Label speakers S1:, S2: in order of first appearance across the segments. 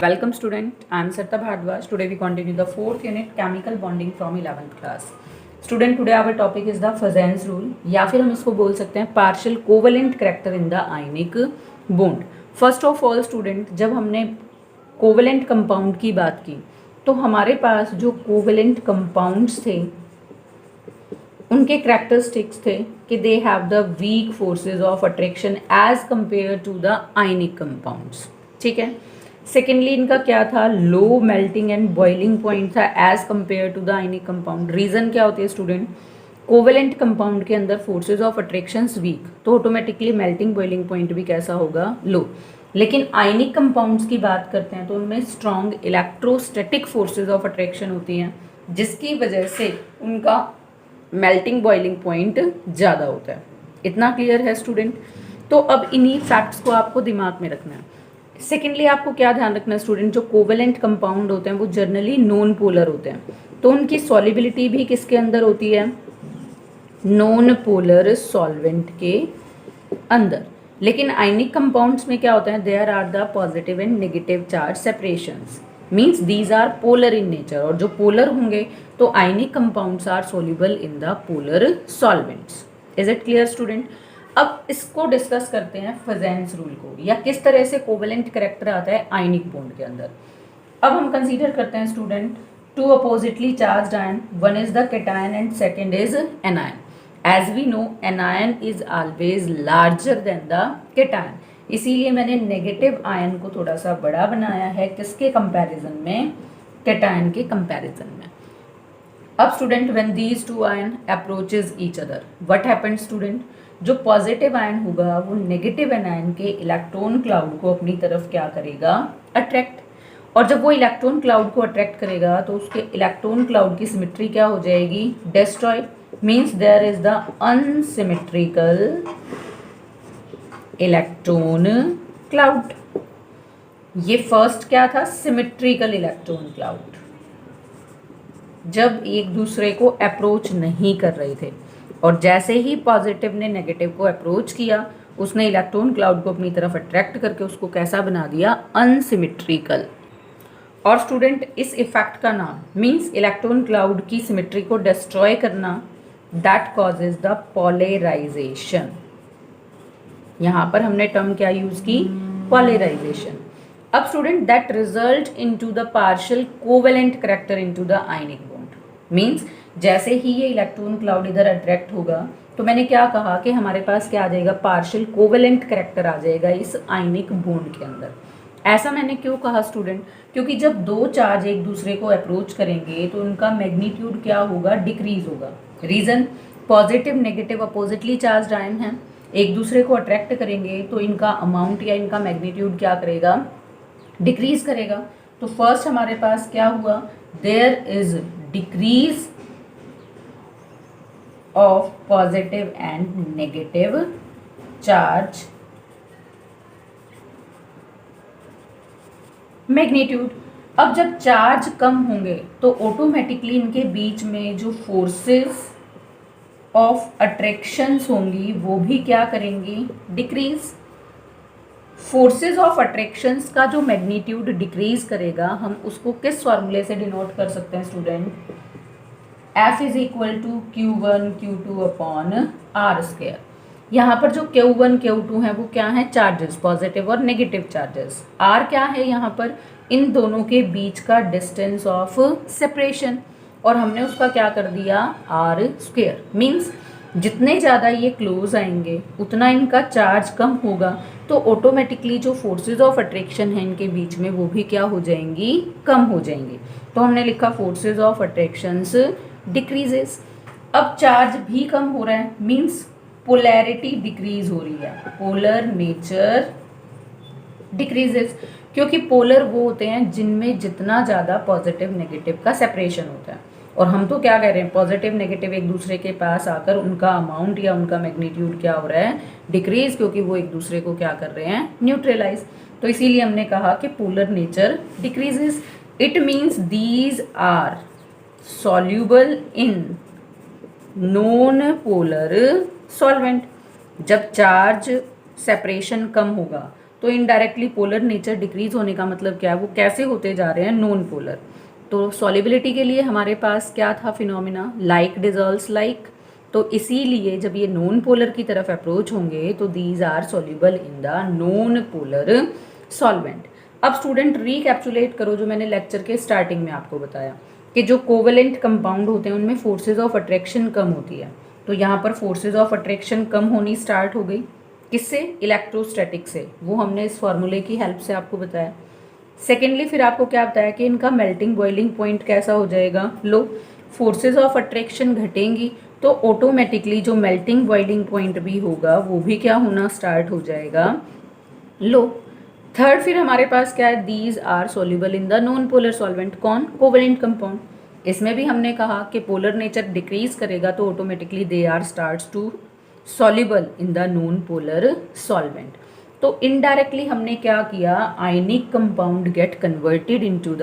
S1: Welcome student, I am Sarita Bhardwaj. Today we continue the 4th unit chemical bonding from 11th class. Student, today our topic is the Fazan's rule या फिर हम इसको बोल सकते हैं partial covalent character in the ionic bond. First of all student, जब हमने covalent compound की बात की तो हमारे पास जो covalent compounds थे उनके characteristics थे कि they have the weak forces of attraction as compared to the ionic compounds. ठीक है. सेकेंडली इनका क्या था, low melting and boiling point था as compared to the ionic compound. Reason क्या होती है स्टूडेंट, कोवेलेंट कंपाउंड के अंदर फोर्सेज ऑफ अट्रैक्शंस वीक, तो ऑटोमेटिकली मेल्टिंग बॉइलिंग पॉइंट भी कैसा होगा, लो. लेकिन आयनिक कंपाउंड्स की बात करते हैं तो उनमें strong electrostatic forces of attraction होती हैं जिसकी वजह से उनका मेल्टिंग बॉइलिंग पॉइंट ज़्यादा होता है. इतना क्लियर है स्टूडेंट. तो अब इन्हीं फैक्ट्स को आपको दिमाग में रखना है. सेकेंडली आपको क्या ध्यान रखना है स्टूडेंट, जो कोवेलेंट कंपाउंड होते हैं वो जनरली नॉन पोलर होते हैं, तो उनकी सॉल्युबिलिटी भी किसके अंदर होती है, नॉन पोलर सॉल्वेंट के अंदर. लेकिन आयनिक कंपाउंड्स में क्या होता है, there are the positive and negative charge separations, means these are polar in nature, और जो पोलर होंगे तो ionic compounds are soluble in the polar solvents. Is it clear student. अब इसको डिस्कस करते हैं फजेन्स रूल को, या किस तरह से कोवेलेंट कैरेक्टर आता है आयनिक बॉन्ड के अंदर. अब हम कंसीडर करते हैं student two oppositely charged ion, one is the cation and second is anion. As we know anion is always larger than the cation, इसीलिए मैंने नेगेटिव आयन को थोड़ा सा बड़ा बनाया है किसके कंपैरिजन में, कैटायन के कंपैरिजन में. अब student when these two ion approaches each other, what happened student, जो पॉजिटिव आयन होगा वो नेगेटिव आयन के इलेक्ट्रॉन क्लाउड को अपनी तरफ क्या करेगा, अट्रैक्ट. और जब वो इलेक्ट्रॉन क्लाउड को अट्रैक्ट करेगा तो उसके इलेक्ट्रॉन क्लाउड की सिमेट्री क्या हो जाएगी, destroy. Means there is the unsymmetrical electron cloud. ये फर्स्ट क्या था, सिमेट्रिकल इलेक्ट्रॉन क्लाउड, जब एक दूसरे को अप्रोच नहीं कर रहे थे, और जैसे ही पॉजिटिव ने नेगेटिव को अप्रोच किया उसने इलेक्ट्रॉन क्लाउड को अपनी तरफ अट्रैक्ट करके उसको कैसा बना दिया, अनसिमेट्रिकल. और स्टूडेंट इस इफेक्ट का नाम, मींस इलेक्ट्रॉन क्लाउड की सिमेट्री को डिस्ट्रॉय करना, दैट कॉजेज द पॉलराइजेशन. यहाँ पर हमने टर्म क्या यूज की, पॉलराइजेशन. अब student that result into the partial covalent character into the ionic bond. Means जैसे ही ये इलेक्ट्रॉन क्लाउड इधर अट्रैक्ट होगा तो मैंने क्या कहा कि हमारे पास क्या आ जाएगा, पार्शियल कोवेलेंट कैरेक्टर आ जाएगा इस आयनिक बॉन्ड के अंदर. ऐसा मैंने क्यों कहा स्टूडेंट, क्योंकि जब दो चार्ज एक दूसरे को अप्रोच करेंगे तो उनका मैग्नीट्यूड क्या होगा, डिक्रीज होगा. Reason, positive negative oppositely charge ion हैं, एक दूसरे को अट्रैक्ट करेंगे तो इनका अमाउंट या इनका मैग्नीट्यूड क्या करेगा, डिक्रीज करेगा. तो फर्स्ट हमारे पास क्या हुआ, there is decrease of positive and negative charge magnitude. अब जब चार्ज कम होंगे तो ऑटोमेटिकली इनके बीच में जो फोर्सेस ऑफ अट्रैक्शंस होंगी वो भी क्या करेंगी, डिक्रीज. फोर्सेस ऑफ अट्रैक्शंस का जो मैग्नीट्यूड डिक्रीज करेगा हम उसको किस फॉर्मूले से डिनोट कर सकते हैं student, F is equal to Q1 Q2 upon R square. यहाँ पर जो Q1 Q2 है वो क्या है, चार्जेस, पॉजिटिव और नेगेटिव चार्जेस. R क्या है यहाँ पर, इन दोनों के बीच का डिस्टेंस ऑफ सेपरेशन, और हमने उसका क्या कर दिया, R स्क्वायर. मीन्स जितने ज़्यादा ये क्लोज आएंगे उतना इनका चार्ज कम होगा, तो ऑटोमेटिकली जो फोर्सेस ऑफ अट्रैक्शन है इनके बीच में वो भी क्या हो जाएंगी, कम हो जाएंगी. तो हमने लिखा फोर्सेस ऑफ अट्रैक्शंस डिक्रीजेस. अब चार्ज भी कम हो रहा है, मीन्स पोलैरिटी डिक्रीज हो रही है, पोलर नेचर डिक्रीजेस. क्योंकि पोलर वो होते हैं जिनमें जितना ज़्यादा पॉजिटिव नेगेटिव का सेपरेशन होता है, और हम तो क्या कह रहे हैं, पॉजिटिव नेगेटिव एक दूसरे के पास आकर उनका अमाउंट या उनका मैग्नीट्यूड क्या हो रहा है, डिक्रीज, क्योंकि वो एक दूसरे को क्या कर रहे हैं, न्यूट्रलाइज. तो इसीलिए हमने कहा कि polar nature decreases. It means these are soluble in non-polar solvent. जब चार्ज सेपरेशन कम होगा तो इनडायरेक्टली पोलर नेचर डिक्रीज होने का मतलब क्या है, वो कैसे होते जा रहे हैं, नॉन पोलर। तो सॉल्युबिलिटी के लिए हमारे पास क्या था फिनोमिना, लाइक डिजॉल्व्स लाइक। तो इसीलिए जब ये नॉन पोलर की तरफ अप्रोच होंगे तो these are soluble in the non polar solvent. अब स्टूडेंट रिकैप्चुलेट करो जो मैंने लेक्चर के स्टार्टिंग में आपको बताया कि जो कोवेलेंट कंपाउंड होते हैं उनमें फोर्सेज ऑफ अट्रैक्शन कम होती है। तो यहाँ पर फोर्सेज ऑफ अट्रैक्शन कम होनी स्टार्ट हो गई, किससे, इलेक्ट्रोस्टैटिक से, वो हमने इस फॉर्मूले की हेल्प से आपको बताया। सेकेंडली फिर आपको क्या बताया कि इनका मेल्टिंग बॉइलिंग पॉइंट कैसा हो जाएगा, लो। फोर्सेज ऑफ अट्रैक्शन घटेंगी तो ऑटोमेटिकली जो मेल्टिंग बॉइलिंग पॉइंट भी होगा वो भी क्या होना स्टार्ट हो जाएगा, लो। थर्ड फिर हमारे पास क्या है, these are soluble in the non polar solvent, कौन, कोवेलेंट कंपाउंड। इसमें भी हमने कहा कि पोलर नेचर डिक्रीज करेगा तो automatically they are starts to soluble in the non polar solvent. तो इनडायरेक्टली हमने क्या किया, ionic compound get converted into the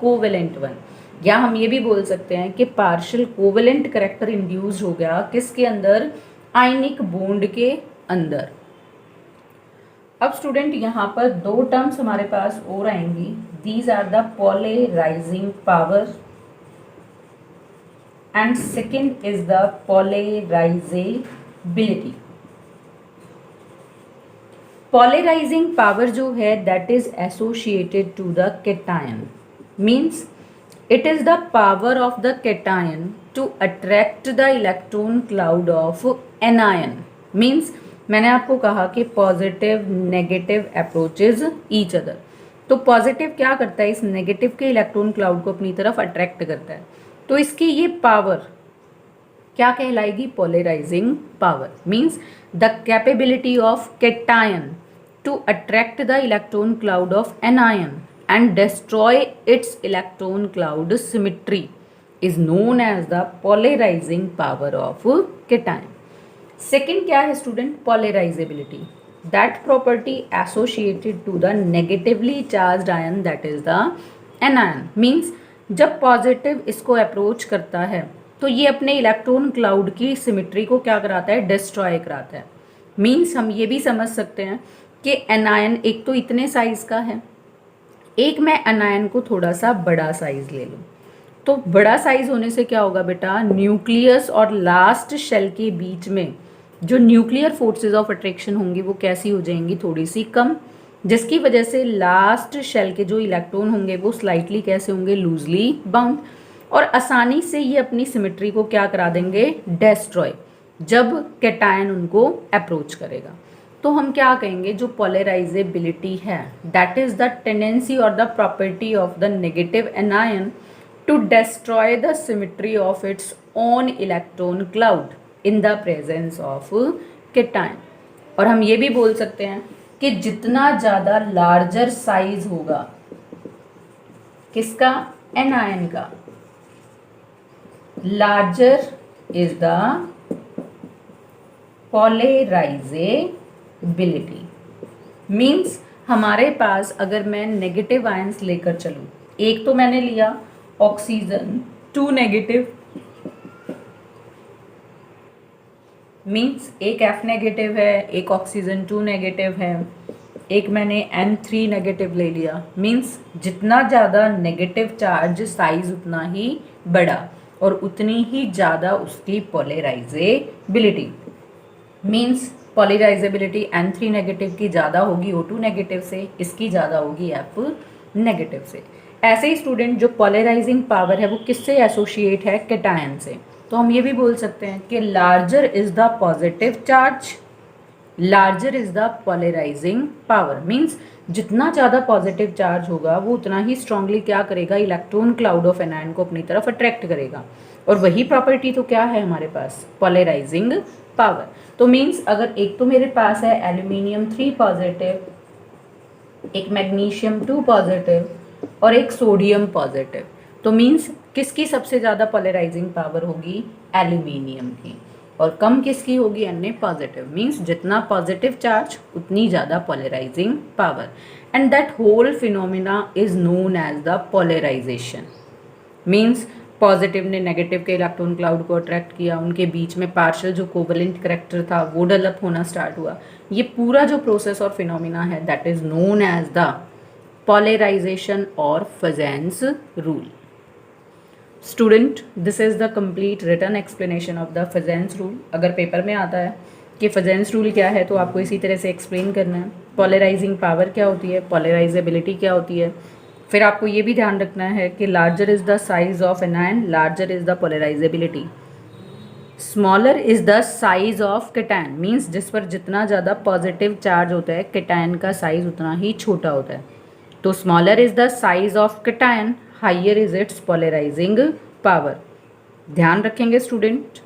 S1: covalent one, या हम ये भी बोल सकते हैं कि पार्शियल कोवेलेंट करेक्टर इंड्यूस्ड हो गया किसके अंदर, आयनिक बॉन्ड के अंदर। अब स्टूडेंट यहाँ पर दो टर्म्स हमारे पास और आएंगी, these are the polarizing power and second is the polarizability. Polarizing power जो है that is associated to the cation, means it is the power of the cation to attract the electron cloud of anion, means मैंने आपको कहा कि positive negative approaches each other. तो positive क्या करता है, इस नेगेटिव के इलेक्ट्रॉन क्लाउड को अपनी तरफ अट्रैक्ट करता है, तो इसकी ये पावर क्या कहलाएगी, polarising power. Means the capability of cation to attract the electron cloud of anion and destroy its electron cloud symmetry is known as the polarizing power of cation. Second क्या है student, polarizability, that property associated to the negatively charged ion that is the anion, means जब positive इसको approach करता है तो ये अपने electron cloud की सिमिट्री को क्या कराता है, डिस्ट्रॉय कराता है। मीन्स हम ये भी समझ सकते हैं कि एनायन एक तो इतने साइज का है, एक मैं अनायन को थोड़ा सा बड़ा साइज ले लूँ, तो बड़ा साइज होने से क्या होगा बेटा, न्यूक्लियस और लास्ट शेल के बीच में जो न्यूक्लियर फोर्सेस ऑफ अट्रैक्शन होंगी वो कैसी हो जाएंगी, थोड़ी सी कम, जिसकी वजह से लास्ट शेल के जो इलेक्ट्रॉन होंगे वो स्लाइटली कैसे होंगे, लूजली बाउंड, और आसानी से ये अपनी सिमेट्री को क्या करा देंगे, डिस्ट्रॉय, जब कैटायन उनको अप्रोच करेगा। तो हम क्या कहेंगे, जो पोलराइजेबिलिटी है दैट इज द टेंडेंसी और the property of the negative anion to destroy the symmetry of its own electron cloud in the presence of cation. और हम ये भी बोल सकते हैं कि जितना ज़्यादा लार्जर साइज होगा किसका, एनायन का, larger is the polarisability. Means हमारे पास अगर मैं नेगेटिव आयंस लेकर चलूँ, एक तो मैंने लिया ऑक्सीजन 2 नेगेटिव, मीन्स एक F नेगेटिव है, एक ऑक्सीजन 2 नेगेटिव है, एक मैंने N3 नेगेटिव ले लिया। मीन्स जितना ज़्यादा नेगेटिव चार्ज साइज उतना ही बड़ा और उतनी ही ज़्यादा उसकी polarisability. Means polarisability N3 negative की ज़्यादा होगी O2 नेगेटिव से, इसकी ज़्यादा होगी F नेगेटिव से। ऐसे ही स्टूडेंट जो पोलराइजिंग पावर है वो किससे एसोसिएट है, कैटायन से। तो हम ये भी बोल सकते हैं कि larger is the positive charge, larger is the polarizing power. Means जितना ज़्यादा पॉजिटिव चार्ज होगा वो उतना ही स्ट्रांगली क्या करेगा, इलेक्ट्रॉन क्लाउड ऑफ एनायन को अपनी तरफ अट्रैक्ट करेगा। और वही प्रॉपर्टी तो क्या है हमारे पास, पोलराइजिंग पावर। तो मीन्स अगर एक तो मेरे पास है एल्यूमिनियम 3 पॉजिटिव, एक मैग्नीशियम 2 पॉजिटिव और एक सोडियम पॉजिटिव, तो मीन्स किसकी सबसे ज़्यादा पोलराइजिंग पावर होगी, एल्यूमिनियम की, और कम किसकी होगी, Na पॉजिटिव। मीन्स जितना पॉजिटिव चार्ज उतनी ज़्यादा polarizing power, and that whole phenomena is known as the polarization. Means positive ने नेगेटिव के इलेक्ट्रॉन क्लाउड को अट्रैक्ट किया, उनके बीच में पार्शियल जो कोवलेंट करेक्टर था वो डेवलप होना स्टार्ट हुआ। ये पूरा जो प्रोसेस और फिनोमिना है that is known as the polarisation और Fajans rule. Student, this is the complete written explanation of the Fajans rule. अगर पेपर में आता है कि फजेंस रूल क्या है तो आपको इसी तरह से एक्सप्लेन करना है। पॉलराइजिंग पावर क्या होती है, पॉलराइजेबिलिटी क्या होती है। फिर आपको ये भी ध्यान रखना है कि larger is the size of anion, larger is the polarisability. Smaller is the size of cation, means जिस पर जितना ज़्यादा पॉजिटिव चार्ज होता है कैटायन का साइज उतना ही छोटा होता है। तो smaller is the size of cation, higher is its polarizing power. ध्यान रखेंगे स्टूडेंट।